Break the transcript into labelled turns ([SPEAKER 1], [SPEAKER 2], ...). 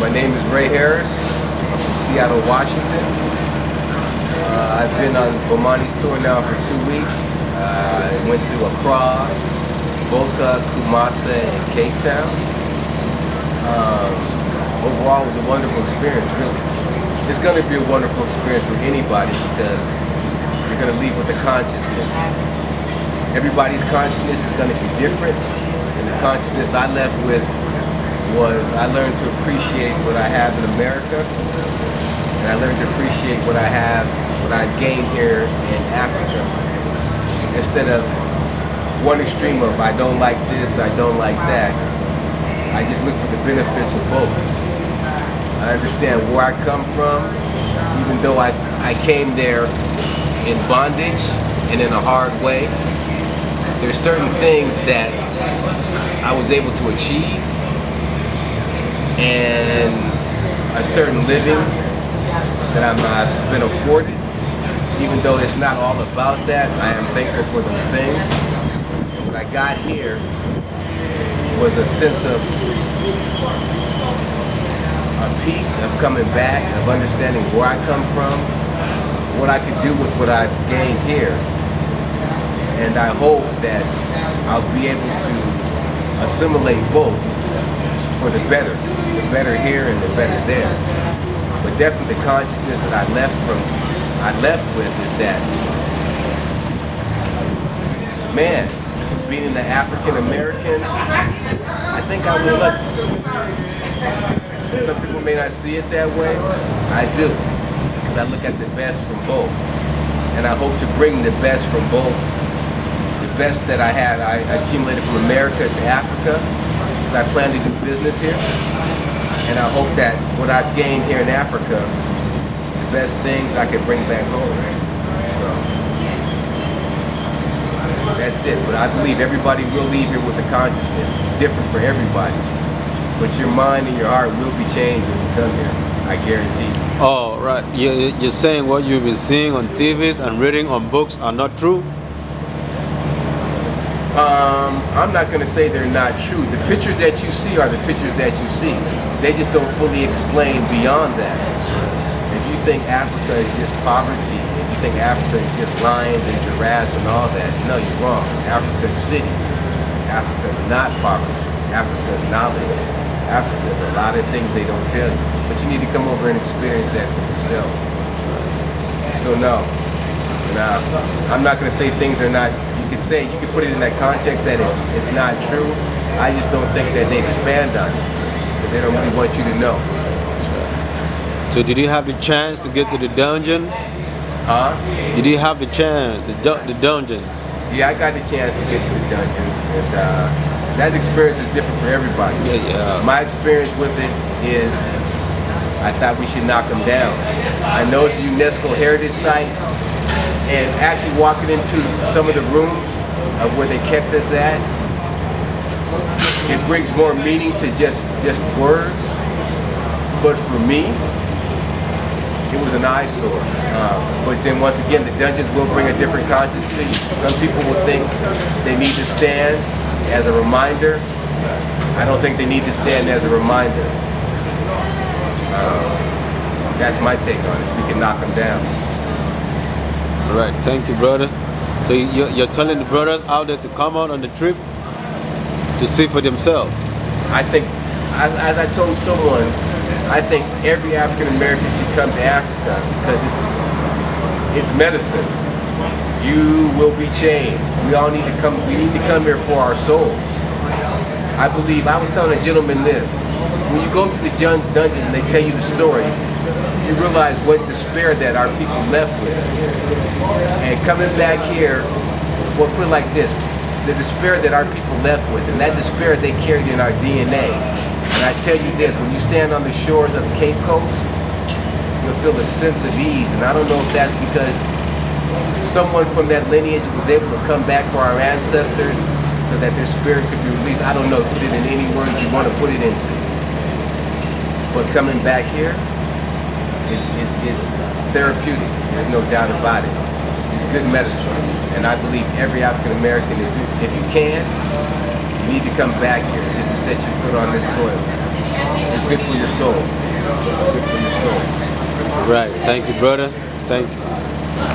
[SPEAKER 1] My name is Ray Harris. I'm from Seattle, Washington. I've been on Bomani's tour now for 2 weeks. I went through Accra, Volta, Kumasi, and Cape Town. Overall, it was a wonderful experience, really. It's going to be a wonderful experience for anybody because you're going to leave with a consciousness. Everybody's consciousness is going to be different, and the consciousness I left with was I learned to appreciate what I have in America, and I learned to appreciate what I've gained here in Africa. Instead of one extreme of I don't like this, I don't like that, I just look for the benefits of both. I understand where I come from, even though I came there in bondage and in a hard way. There's certain things that I was able to achieve and a certain living that I've been afforded. Even though it's not all about that, I am thankful for those things. And what I got here was a sense of a peace of coming back, of understanding where I come from, what I could do with what I've gained here. And I hope that I'll be able to assimilate both for the better here and the better there. But definitely the consciousness that I left with is that, man, being an African American, I think I would look. Some people may not see it that way. I do, because I look at the best from both, and I hope to bring the best from both. The best that I had, I accumulated from America to Africa, because I plan to do business here, and I hope that what I've gained here in Africa, the best things I can bring back home. So that's it. But I believe everybody will leave here with a consciousness. It's different for everybody. But your mind and your heart will be changed when you come here. I guarantee you.
[SPEAKER 2] Oh, right. You're saying what you've been seeing on TVs and reading on books are not true?
[SPEAKER 1] I'm not going to say they're not true. The pictures that you see are the pictures that you see. They just don't fully explain beyond that. If you think Africa is just poverty, if you think Africa is just lions and giraffes and all that, no, you're wrong. Africa is cities. Africa is not poverty. Africa is knowledge. Africa is a lot of things they don't tell you. But you need to come over and experience that for yourself. So no, I'm not going to say things are not. You can put it in that context that it's not true. I just don't think that they expand on it. Because they don't really want you to know.
[SPEAKER 2] So did you have the chance to get to the dungeons?
[SPEAKER 1] Huh?
[SPEAKER 2] Did you have the chance, the dungeons?
[SPEAKER 1] Yeah, I got the chance to get to the dungeons. And that experience is different for everybody.
[SPEAKER 2] Yeah.
[SPEAKER 1] My experience with it is I thought we should knock them down. I know it's a UNESCO heritage site. And actually walking into some of the rooms of where they kept us at, it brings more meaning to just words. But for me, it was an eyesore. But then once again, the dungeons will bring a different conscience to you. Some people will think they need to stand as a reminder. I don't think they need to stand as a reminder. That's my take on it. We can knock them down.
[SPEAKER 2] All right, thank you, brother. So you're telling the brothers out there to come out on the trip to see for themselves?
[SPEAKER 1] I think, as I told someone, I think every African American should come to Africa because it's medicine. You will be changed. We all need to come. We need to come here for our souls. I believe. I was telling a gentleman this: when you go to the dungeon and they tell you the story, you realize what despair that our people left with. And coming back here, well, put it like this, the despair that our people left with, and that despair they carried in our DNA. And I tell you this, when you stand on the shores of the Cape Coast, you'll feel a sense of ease. And I don't know if that's because someone from that lineage was able to come back for our ancestors so that their spirit could be released. I don't know, put it in any words you want to put it into. But coming back here, it's therapeutic. There's no doubt about it. It's good medicine. And I believe every African American, if you can, you need to come back here just to set your foot on this soil. It's good for your soul. It's good for your soul.
[SPEAKER 2] Right. Thank you, brother. Thank you.